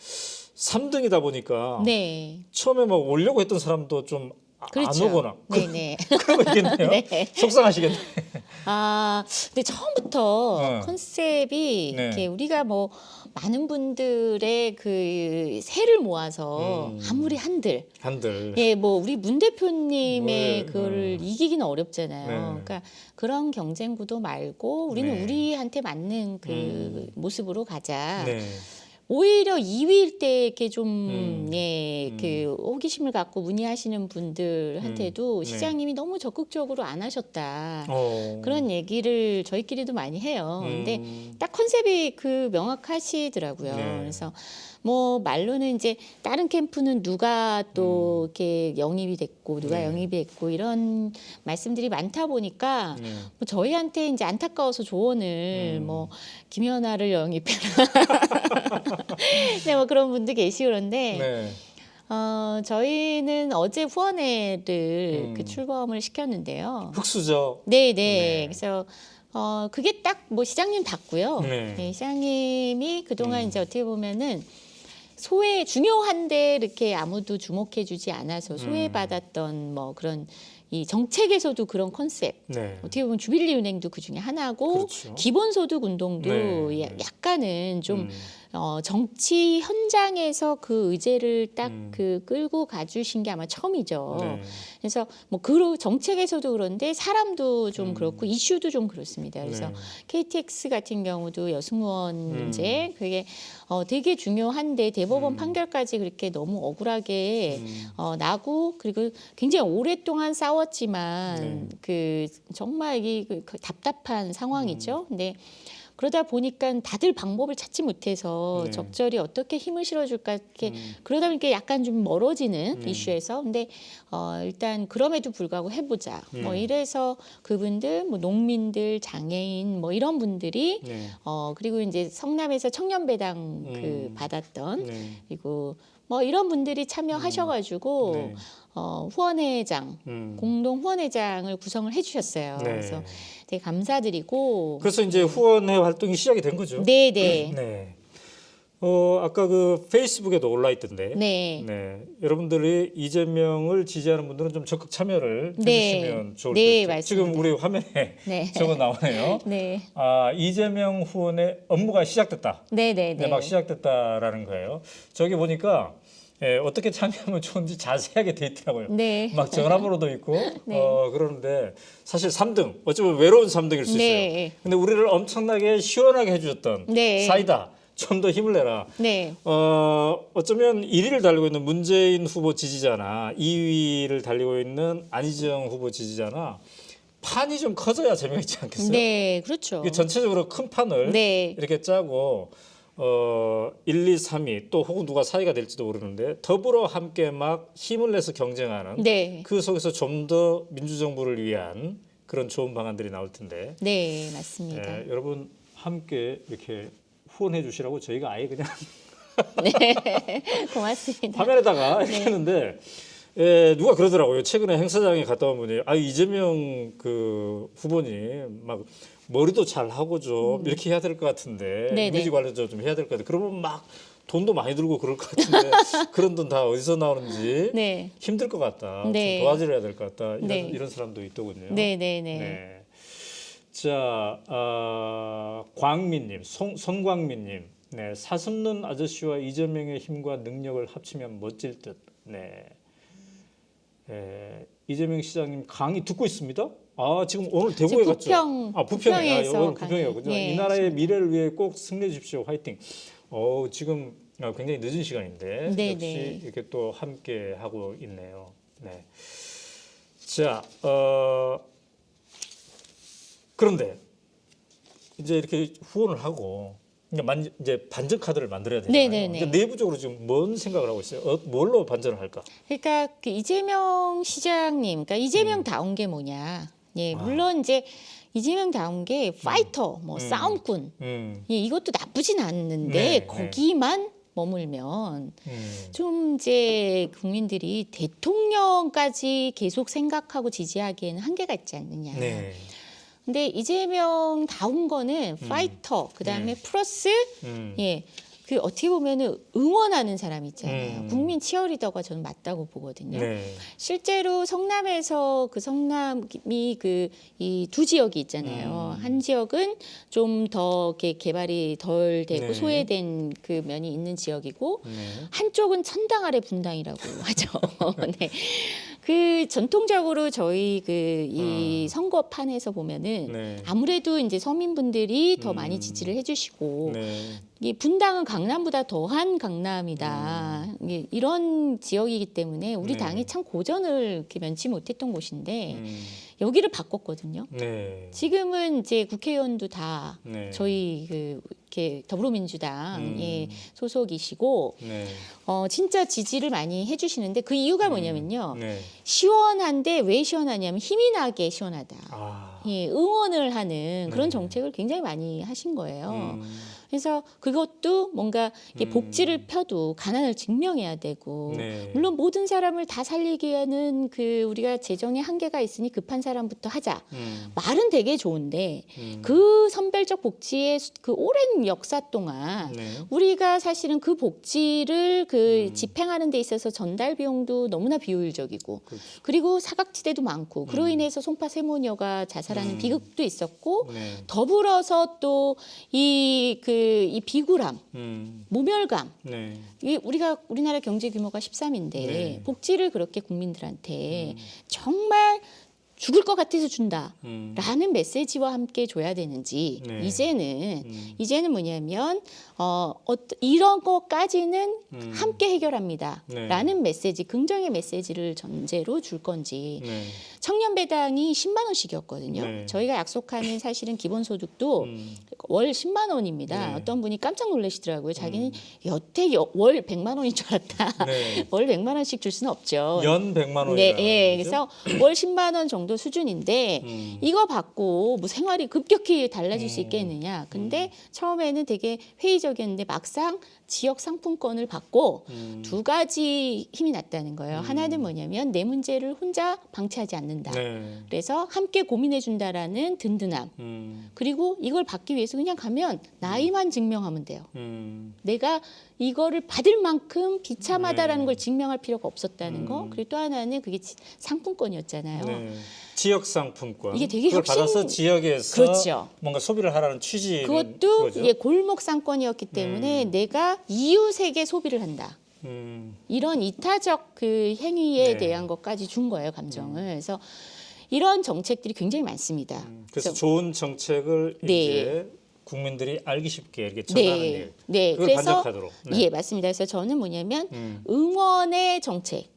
3등이다 보니까 네. 처음에 막 오려고 했던 사람도 좀 안 그렇죠. 오거나 네네. 그러고 있겠네요. 네. 속상하시겠네. 근데 처음부터 컨셉이 네. 이렇게 우리가 뭐 많은 분들의 그 새를 모아서 아무리 한들 예, 뭐 우리 문 대표님의 그거를 이기기는 어렵잖아요. 네. 그러니까 그런 경쟁 구도 말고 우리는 네. 우리한테 맞는 그 모습으로 가자. 네. 오히려 2위일 때 이렇게 좀 음. 그 호기심을 갖고 문의하시는 분들한테도 네. 시장님이 너무 적극적으로 안 하셨다. 어. 그런 얘기를 저희끼리도 많이 해요. 근데 음. 딱 컨셉이 그 명확하시더라고요. 네. 그래서 뭐 말로는 이제 다른 캠프는 누가 또 이렇게 영입이 됐고 누가 네. 영입이 됐고 이런 말씀들이 많다 보니까 네. 뭐 저희한테 이제 안타까워서 조언을 뭐 김연아를 영입해라. 네, 뭐 그런 분도 계시고 그런데 네. 저희는 어제 후원회를 그 출범을 시켰는데요. 흑수저. 네네. 네. 그래서 그게 딱 뭐 시장님 닿고요. 네. 네, 시장님이 그동안 이제 어떻게 보면은 중요한데 이렇게 아무도 주목해주지 않아서 소외받았던 뭐 그런 이 정책에서도 그런 컨셉. 네. 어떻게 보면 주빌리은행도 그 중에 하나고 그렇죠. 기본소득 운동도 네. 약간은 좀 정치 현장에서 그 의제를 딱 그 끌고 가주신 게 아마 처음이죠. 네. 그래서 뭐 그 정책에서도 그런데 사람도 좀 그렇고 이슈도 좀 그렇습니다. 그래서 네. KTX 같은 경우도 여승무원 문제 그게 되게 중요한데 대법원 판결까지 그렇게 너무 억울하게 나고 그리고 굉장히 오랫동안 싸웠지만 그 정말 그 답답한 상황이죠. 근데 그러다 보니까 다들 방법을 찾지 못해서 적절히 어떻게 힘을 실어줄까 이렇게 그러다 보니까 약간 좀 멀어지는 이슈에서 근데 일단 그럼에도 불구하고 해보자 뭐 이래서 그분들 뭐 농민들 장애인 뭐 이런 분들이 네. 그리고 이제 성남에서 청년배당 그 받았던 네. 그리고 뭐 이런 분들이 참여하셔가지고 네. 후원회장 공동 후원회장을 구성을 해주셨어요. 네. 그래서 되게 감사드리고. 그래서 이제 후원회 활동이 시작이 된 거죠. 네네. 네. 아까 그 페이스북에도 올라 있던데. 네. 네. 여러분들이 이재명을 지지하는 분들은 좀 적극 참여를 네. 해주시면 좋을 네, 것 같아요. 지금 맞습니다. 우리 화면에 네. 적어 나오네요. 네. 이재명 후원의 업무가 시작됐다. 네네네. 네, 막 시작됐다라는 거예요. 저기 보니까 어떻게 참여하면 좋은지 자세하게 돼 있더라고요. 네. 막 전화번호도 있고 네. 그러는데 사실 3등 어쩌면 외로운 3등일 수 네. 있어요. 근데 우리를 엄청나게 시원하게 해주셨던 네. 사이다. 좀 더 힘을 내라. 네. 어쩌면 1위를 달리고 있는 문재인 후보 지지자나 2위를 달리고 있는 안희정 후보 지지자나 판이 좀 커져야 재미있지 않겠어요? 네, 그렇죠. 이게 전체적으로 큰 판을 네. 이렇게 짜고 1, 2, 3위 또 혹은 누가 4위가 될지도 모르는데 더불어 함께 막 힘을 내서 경쟁하는 네. 그 속에서 좀 더 민주정부를 위한 그런 좋은 방안들이 나올 텐데 네, 맞습니다. 여러분 함께 이렇게 후원해 주시라고 저희가 아예 그냥 네. 고맙습니다. 화면에다가 이렇게 했는데 누가 그러더라고요. 최근에 행사장에 갔다 온 분이 이재명 그 후보님 막 머리도 잘 하고 좀 이렇게 해야 될 것 같은데 네네. 이미지 관리도 좀 해야 될 것 같아. 그러면 막 돈도 많이 들고 그럴 것 같은데 그런 돈 다 어디서 나오는지 네. 힘들 것 같다. 네. 좀 도와드려야 될 것 같다. 네. 이런 사람도 있더군요. 네네네. 네. 자, 광민님, 손광민님, 네, 사슴눈 아저씨와 이재명의 힘과 능력을 합치면 멋질 듯. 네. 이재명 시장님 강의 듣고 있습니다. 지금 오늘 대구에 갔죠. 부평에. 부평에서 오늘 부평이었군요. 네, 이 나라의 미래를 위해 꼭 승리해 주십시오. 화이팅. 지금 굉장히 늦은 시간인데 네, 역시 네. 이렇게 또 함께 하고 있네요. 네. 자, 그런데 이제 이렇게 후원을 하고 이제 반전 카드를 만들어야 되잖아요. 네네네. 이제 내부적으로 지금 뭔 생각을 하고 있어요? 뭘로 반전을 할까? 그러니까 그 이재명 시장님, 그러니까 이재명다운 게 뭐냐? 예, 물론 이제 이재명다운 게 파이터, 뭐 싸움꾼, 예, 이것도 나쁘진 않는데 네, 거기만 머물면 음. 좀 이제 국민들이 대통령까지 계속 생각하고 지지하기에는 한계가 있지 않느냐. 네. 근데 이재명다운 거는 파이터, 그다음에 플러스 예, 그 어떻게 보면은 응원하는 사람 있잖아요. 국민 치어리더가 저는 맞다고 보거든요. 네. 실제로 성남에서 그 성남이 그 이 두 지역이 있잖아요. 한 지역은 좀 더 이렇게 개발이 덜 되고 네. 소외된 그 면이 있는 지역이고 네. 한쪽은 천당 아래 분당이라고 하죠. 네. 그 전통적으로 저희 그 이 선거판에서 보면은 네. 아무래도 이제 서민분들이 더 많이 지지를 해주시고 네. 이 분당은 강남보다 더한 강남이다. 이런 지역이기 때문에 우리 네. 당이 참 고전을 이렇게 면치 못했던 곳인데 음. 여기를 바꿨거든요. 네. 지금은 이제 국회의원도 다 네. 저희 그 이렇게 더불어민주당의 음. 소속이시고 네. 진짜 지지를 많이 해주시는데 그 이유가 뭐냐면요. 네. 시원한데 왜 시원하냐면 힘이 나게 시원하다. 아. 예, 응원을 하는 그런 네. 정책을 굉장히 많이 하신 거예요. 음. 그래서 그것도 뭔가 이게 복지를 펴도 가난을 증명해야 되고 네. 물론 모든 사람을 다 살리기에는 그 우리가 재정에 한계가 있으니 급한 사람부터 하자. 말은 되게 좋은데 그 선별적 복지의 그 오랜 역사 동안 네. 우리가 사실은 그 복지를 그 집행하는 데 있어서 전달 비용도 너무나 비효율적이고 그렇죠. 그리고 사각지대도 많고 그로 인해서 송파 세모녀가 자살하는 비극도 있었고 네. 더불어서 또 이 비굴함, 모멸감 네. 이 우리나라 경제 규모가 13인데 네. 복지를 그렇게 국민들한테 정말 죽을 것 같아서 준다라는 메시지와 함께 줘야 되는지 네. 이제는 뭐냐면 이런 것까지는 함께 해결합니다라는 네. 메시지, 긍정의 메시지를 전제로 줄 건지 네. 청년 배당이 10만 원씩이었거든요. 네. 저희가 약속하는 사실은 기본소득도 월 10만 원입니다. 네. 어떤 분이 깜짝 놀라시더라고요. 자기는 여태 월 100만 원인 줄 알았다. 네. 월 100만 원씩 줄 수는 없죠. 연 100만 원이라는 네, 예. 거죠? 그래서 월 10만 원 정도 수준인데 이거 받고 뭐 생활이 급격히 달라질 수 있겠느냐. 근데 처음에는 되게 회의적이었는데 막상 지역 상품권을 받고 두 가지 힘이 났다는 거예요. 하나는 뭐냐면 내 문제를 혼자 방치하지 않는다. 네. 그래서 함께 고민해 준다라는 든든함. 그리고 이걸 받기 위해서 그냥 가면 나이만 증명하면 돼요. 내가 이거를 받을 만큼 비참하다라는 네. 걸 증명할 필요가 없었다는 거. 그리고 또 하나는 그게 상품권이었잖아요. 네. 지역 상품권. 이게 되게 그걸 혁신- 받아서 지역에서 그렇죠. 뭔가 소비를 하라는 취지는 그것도 거죠. 이게 골목 상권이었기 때문에 내가 이웃에게 소비를 한다. 이런 이타적 그 행위에 네. 대한 것까지 준 거예요, 감정을. 그래서 이런 정책들이 굉장히 많습니다. 그래서 좋은 정책을 네. 이제 국민들이 알기 쉽게 이렇게 전하는 네, 일. 네. 그걸 그래서 반영하도록. 네. 예, 맞습니다. 그래서 저는 뭐냐면 응원의 정책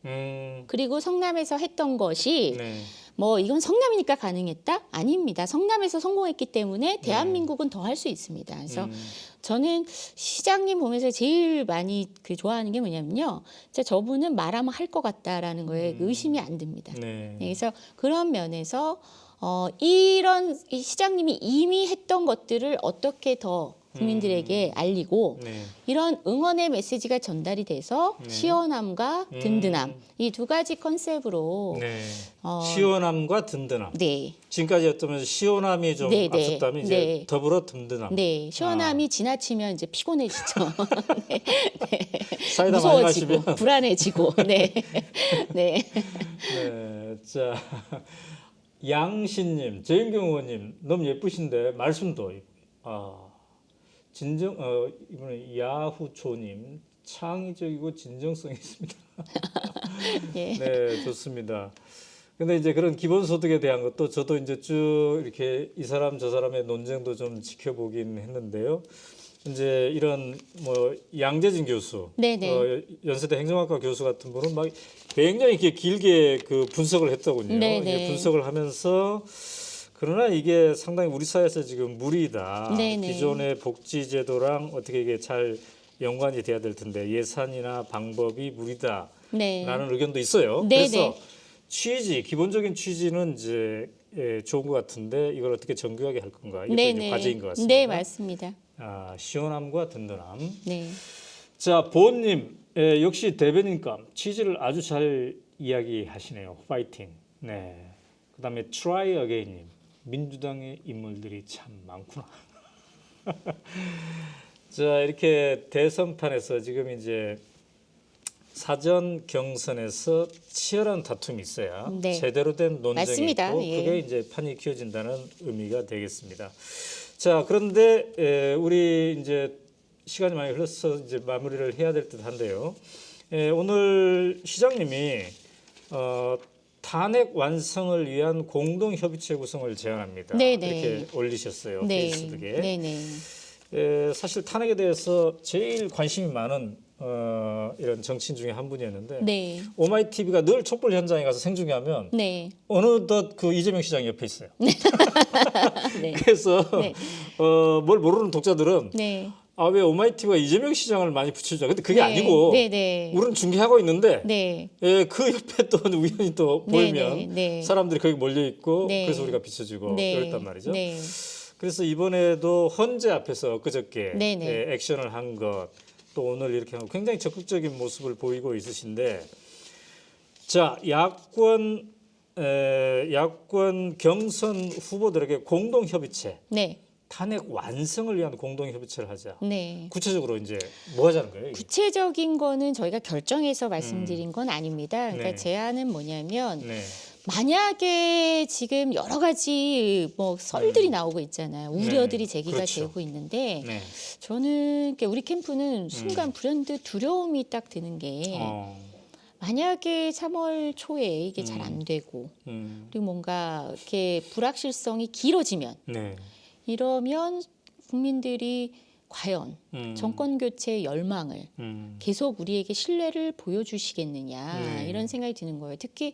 그리고 성남에서 했던 것이 네. 뭐 이건 성남이니까 가능했다? 아닙니다. 성남에서 성공했기 때문에 대한민국은 더 할 수 있습니다. 그래서 저는 시장님 보면서 제일 많이 그 좋아하는 게 뭐냐면요. 진짜 저분은 말하면 할 것 같다라는 거에 의심이 안 듭니다. 네. 네, 그래서 그런 면에서 이런 이 시장님이 이미 했던 것들을 어떻게 더 국민들에게 알리고 네. 이런 응원의 메시지가 전달이 돼서 시원함과 든든함 이 두 가지 컨셉으로 네. 시원함과 든든함. 네, 지금까지 어쩌면 시원함이 좀 네, 네. 앞섰다면 이제 네. 더불어 든든함. 네, 시원함이 지나치면 이제 피곤해지죠. 네, 사이다 많이 무서워지고 마시면. 불안해지고, 네, 네. 네. 자, 양신님, 재윤경 의원님 너무 예쁘신데 말씀도 진정 이번에 야후초님 창의적이고 진정성 있습니다. 예. 네, 좋습니다. 근데 이제 그런 기본소득에 대한 것도 저도 이제 쭉 이렇게 이 사람 저 사람의 논쟁도 좀 지켜보긴 했는데요. 이제 이런 뭐 양재진 교수, 네네. 연세대 행정학과 교수 같은 분은 막 굉장히 이렇게 길게 그 분석을 했더군요. 네네. 이게 분석을 하면서 그러나 이게 상당히 우리 사회에서 지금 무리다. 네네. 기존의 복지제도랑 어떻게 이게 잘 연관이 돼야 될 텐데 예산이나 방법이 무리다라는 네. 의견도 있어요. 네네. 그래서 기본적인 취지는 이제 좋은 것 같은데 이걸 어떻게 정교하게 할 건가? 이게 이제 과제인 것 같습니다. 네, 맞습니다. 시원함과 든든함. 네. 자, 보은님 역시 대변인감 취지를 아주 잘 이야기하시네요. 파이팅. 네. 그다음에 try again님 민주당의 인물들이 참 많구나. 자, 이렇게 대선판에서 지금 이제 사전 경선에서 치열한 다툼이 있어야 네. 제대로 된 논쟁이 맞습니다. 있고 예. 그게 이제 판이 키워진다는 의미가 되겠습니다. 자, 그런데 우리 이제 시간이 많이 흘러서 이제 마무리를 해야 될 듯한데요. 오늘 시장님이 탄핵 완성을 위한 공동협의체 구성을 제안합니다. 네네. 이렇게 올리셨어요. 네. 페이스북에. 네네. 사실 탄핵에 대해서 제일 관심이 많은 이런 정치인 중에 한 분이었는데 네. 오마이TV가 늘 촛불 현장에 가서 생중계하면 네. 어느덧 그 이재명 시장이 옆에 있어요. 네. 그래서 네. 뭘 모르는 독자들은 네. 아, 왜 오마이TV가 이재명 시장을 많이 붙여주자. 근데 그게 네. 아니고 네네. 우리는 중계하고 있는데 네. 그 옆에 또 우연히 또 네, 보이면 네, 네. 사람들이 거기 몰려 있고 네. 그래서 우리가 비춰주고 네. 그랬단 말이죠. 네. 그래서 이번에도 헌재 앞에서 그저께 네, 네. 액션을 한 것, 또 오늘 이렇게 하고 굉장히 적극적인 모습을 보이고 있으신데, 자, 야권 경선 후보들에게 공동 협의체, 네. 탄핵 완성을 위한 공동 협의체를 하자. 네. 구체적으로 이제 뭐 하자는 거예요? 이게? 구체적인 거는 저희가 결정해서 말씀드린 건 아닙니다. 그러니까 네. 제안은 뭐냐면 네. 만약에 지금 여러 가지 뭐 썰들이 나오고 있잖아요. 우려들이 제기가 그렇죠. 되고 있는데 네. 저는 우리 캠프는 순간 불현듯 두려움이 딱 드는 게 만약에 3월 초에 이게 잘 안 되고 그리고 뭔가 이렇게 불확실성이 길어지면 네. 이러면 국민들이 과연 정권 교체의 열망을 계속 우리에게 신뢰를 보여주시겠느냐 네. 이런 생각이 드는 거예요. 특히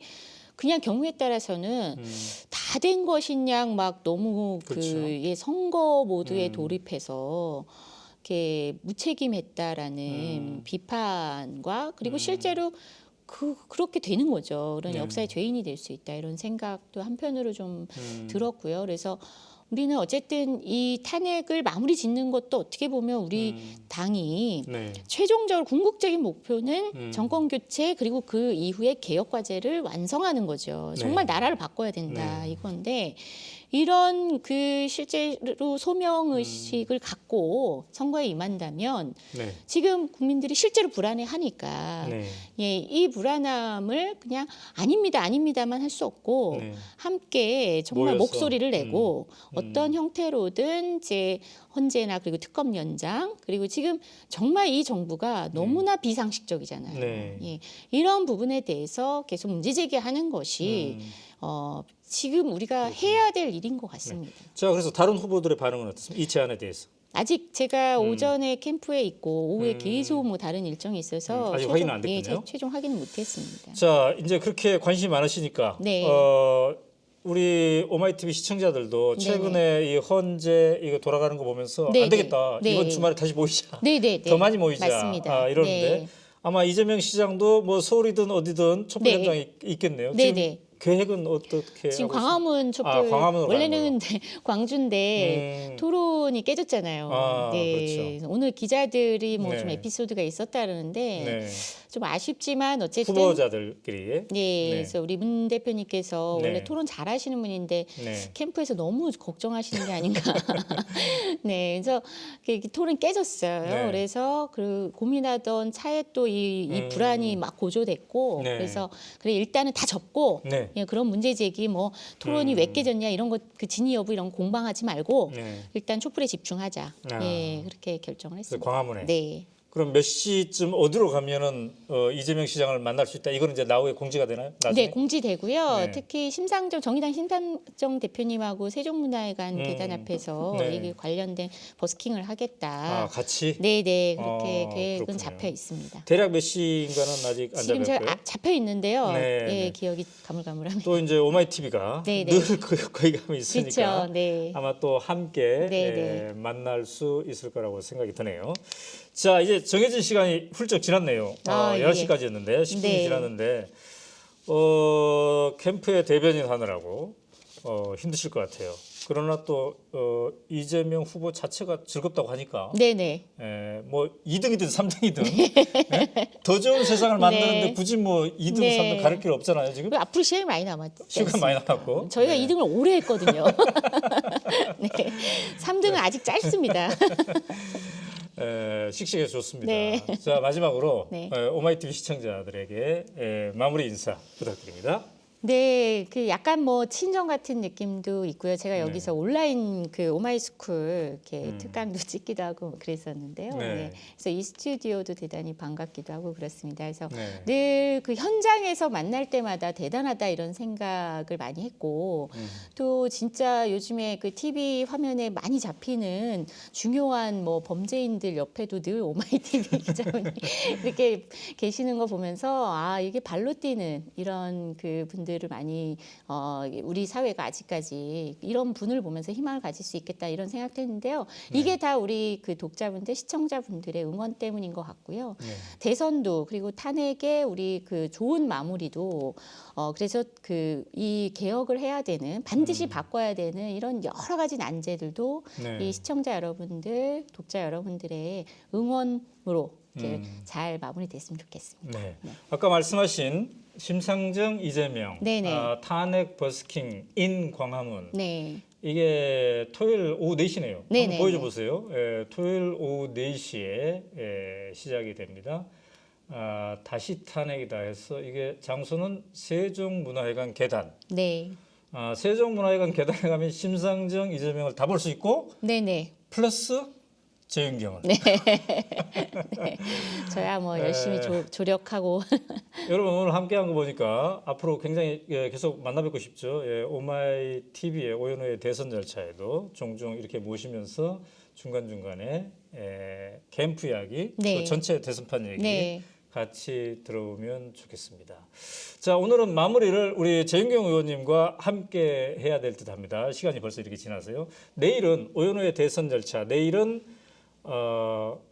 그냥 경우에 따라서는 다 된 것이냐 막 너무 그렇죠. 그 선거 모드에 돌입해서 이렇게 무책임했다라는 비판과 그리고 실제로 그렇게 되는 거죠. 그런 네. 역사의 죄인이 될 수 있다 이런 생각도 한편으로 좀 들었고요. 그래서 우리는 어쨌든 이 탄핵을 마무리 짓는 것도 어떻게 보면 우리 당이 네. 최종적으로 궁극적인 목표는 정권 교체 그리고 그 이후에 개혁 과제를 완성하는 거죠. 정말 네. 나라를 바꿔야 된다 네. 이건데 이런 그 실제로 소명 의식을 갖고 선거에 임한다면 네. 지금 국민들이 실제로 불안해하니까 네. 예, 이 불안함을 그냥 아닙니다만 할 수 없고 네. 함께 정말 모여서. 목소리를 내고 어떤 형태로든 이제 헌재나 그리고 특검 연장 그리고 지금 정말 이 정부가 너무나 비상식적이잖아요. 네. 예, 이런 부분에 대해서 계속 문제 제기하는 것이 지금 우리가 해야 될 일인 것 같습니다. 자, 그래서 다른 후보들의 반응은 어떻습니까? 이 제안에 대해서. 아직 제가 오전에 캠프에 있고 오후에 계속 뭐 다른 일정이 있어서 아직 확인은 안 됐군요. 예, 최종 확인은 못했습니다. 자, 이제 그렇게 관심이 많으시니까 네. 우리 오마이TV 시청자들도 최근에 이 헌재 이거 돌아가는 거 보면서 네, 안 되겠다. 네. 이번 주말에 다시 모이자. 네네. 더 많이 모이자. 맞습니다. 이러는데 네. 아마 이재명 시장도 뭐 서울이든 어디든 촛불 네. 현장에 있겠네요. 네, 지금 네. 계획은 어떻게 지금 하고 광화문 촛불 광화문으로 원래는 광주인데 토론이 깨졌잖아요. 네. 그렇죠. 오늘 기자들이 뭐 좀 네. 에피소드가 있었다 그러는데 네. 좀 아쉽지만 어쨌든 후보자들끼리. 네, 네. 그래서 우리 문 대표님께서 네. 원래 토론 잘하시는 분인데 네. 캠프에서 너무 걱정하시는 게 아닌가. 네, 그래서 토론 깨졌어요. 네. 그래서 그 고민하던 차에 또 이 불안이 막 고조됐고, 네. 그래서 그래 일단은 다 접고 네. 예, 그런 문제 제기 뭐 토론이 왜 깨졌냐 이런 것 그 진위 여부 이런 거 공방하지 말고 네. 일단 촛불에 집중하자. 아. 예, 그렇게 결정을 했습니다. 광화문에. 네. 그럼 몇 시쯤 어디로 가면은 이재명 시장을 만날 수 있다. 이거는 이제 나후에 공지가 되나요? 나중에? 네, 공지되고요. 네. 특히 정의당 심상정 대표님하고 세종문화회관 계단 앞에서 네. 이게 관련된 버스킹을 하겠다. 같이? 네, 네, 그렇게 계획은 그렇군요. 잡혀 있습니다. 대략 몇 시인가는 아직 안 지금 잡혔고요. 제가 잡혀 있는데요. 네, 예, 네. 기억이 가물가물합니다. 또 이제 오마이TV가 네, 네. 늘 거기 가면 있으니까 그렇죠. 네. 아마 또 함께 네, 네. 만날 수 있을 거라고 생각이 드네요. 자, 이제 정해진 시간이 훌쩍 지났네요. 예. 10시까지였는데 10분이 네. 지났는데 캠프의 대변인 하느라고 힘드실 것 같아요. 그러나 또 이재명 후보 자체가 즐겁다고 하니까 네, 네. 뭐 2등이든 3등이든 더 좋은 세상을 만드는데 네. 굳이 뭐 2등, 네. 3등 가릴 길 없잖아요, 지금. 그리고 앞으로 시간이 많이 남았죠. 시간 많이 남았고. 저희가 네. 2등을 오래 했거든요. 네. 3등은 아직 짧습니다. 씩씩해서 좋습니다. 네. 자, 마지막으로 네. 오마이TV 시청자들에게 마무리 인사 부탁드립니다. 네, 그 약간 뭐 친정 같은 느낌도 있고요. 제가 네. 여기서 온라인 그 오마이스쿨 이렇게 특강도 찍기도 하고 뭐 그랬었는데요. 네. 네. 그래서 이 스튜디오도 대단히 반갑기도 하고 그렇습니다. 그래서 네. 늘 그 현장에서 만날 때마다 대단하다 이런 생각을 많이 했고 또 진짜 요즘에 그 TV 화면에 많이 잡히는 중요한 뭐 범죄인들 옆에도 늘 오마이TV 기자분이 이렇게 계시는 거 보면서 아 이게 발로 뛰는 이런 그 분들을 많이 우리 사회가 아직까지 이런 분을 보면서 희망을 가질 수 있겠다 이런 생각도 했는데요. 이게 다 우리 그 독자분들 시청자분들의 응원 때문인 것 같고요. 네. 대선도 그리고 탄핵의 우리 그 좋은 마무리도 그래서 그 이 개혁을 해야 되는 반드시 바꿔야 되는 이런 여러 가지 난제들도 네. 이 시청자 여러분들, 독자 여러분들의 응원으로 이렇게 잘 마무리됐으면 좋겠습니다. 네. 아까 말씀하신 심상정, 이재명, 네네. 탄핵 버스킹 인 광화문. 네. 이게 토요일 오후 4시네요. 네네네. 한번 보여줘 보세요. 토요일 오후 4시에 시작이 됩니다. 다시 탄핵이다 해서 이게 장소는 세종문화회관 계단. 네. 세종문화회관 계단에 가면 심상정, 이재명을 다 볼 수 있고 네네. 플러스 재윤경을. 네. 저야 뭐 열심히 조력하고 여러분 오늘 함께한 거 보니까 앞으로 굉장히 계속 만나뵙고 싶죠. 오마이TV의 오연호의 대선 절차에도 종종 이렇게 모시면서 중간중간에 캠프 이야기, 네. 또 전체 대선판 얘기 네. 같이 들어보면 좋겠습니다. 자, 오늘은 마무리를 우리 재윤경 의원님과 함께 해야 될 듯합니다. 시간이 벌써 이렇게 지나서요. 내일은 오연호의 대선 절차, 내일은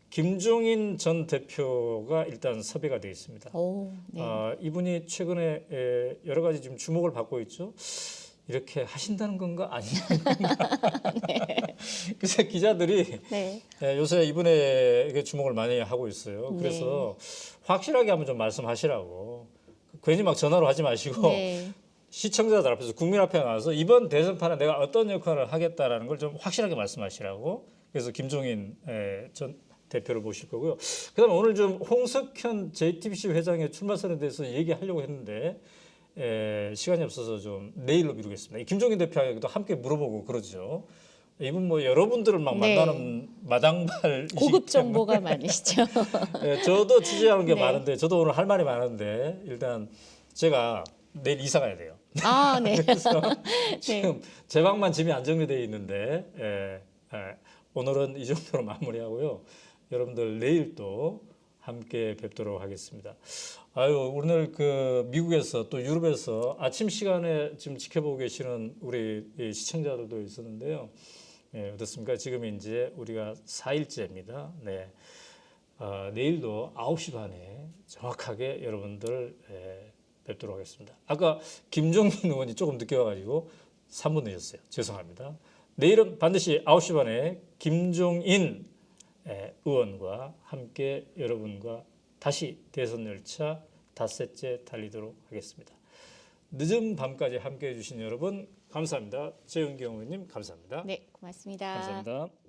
김종인 전 대표가 일단 섭외가 되어 있습니다. 오, 네. 이분이 최근에 여러 가지 지금 주목을 받고 있죠. 이렇게 하신다는 건가 아니냐는 건가. 그래서 기자들이 네. 요새 이분에게 주목을 많이 하고 있어요. 그래서 확실하게 한번 좀 말씀하시라고. 괜히 막 전화로 하지 마시고 네. 시청자들 앞에서 국민 앞에 나와서 이번 대선판에 내가 어떤 역할을 하겠다라는 걸 좀 확실하게 말씀하시라고. 그래서 김종인 전 대표를 모실 거고요. 그다음에 오늘 좀 홍석현 JTBC 회장의 출마 선에 대해서 얘기하려고 했는데 시간이 없어서 좀 내일로 미루겠습니다. 김종인 대표에게도 함께 물어보고 그러죠. 이분 뭐 여러분들을 막 네. 만나는 마당발 고급 정보가 많으시죠. 저도 취재하는 게 네. 많은데 저도 오늘 할 말이 많은데 일단 제가 내일 이사 가야 돼요. 아, 네. 그래서 지금 제 방만 짐이 안 정리되어 있는데 오늘은 이 정도로 마무리하고요. 여러분들 내일 또 함께 뵙도록 하겠습니다. 오늘 그 미국에서 또 유럽에서 아침 시간에 지금 지켜보고 계시는 우리 시청자들도 있었는데요. 어떻습니까? 지금 이제 우리가 4일째입니다. 네. 내일도 9시 반에 정확하게 여러분들 뵙도록 하겠습니다. 아까 김종민 의원이 조금 늦게 와가지고 3분 늦었어요. 죄송합니다. 내일은 반드시 9시 반에 김종인 의원과 함께 여러분과 다시 대선 열차 닷새째 달리도록 하겠습니다. 늦은 밤까지 함께해 주신 여러분 감사합니다. 재윤경 의원님 감사합니다. 네, 고맙습니다. 감사합니다.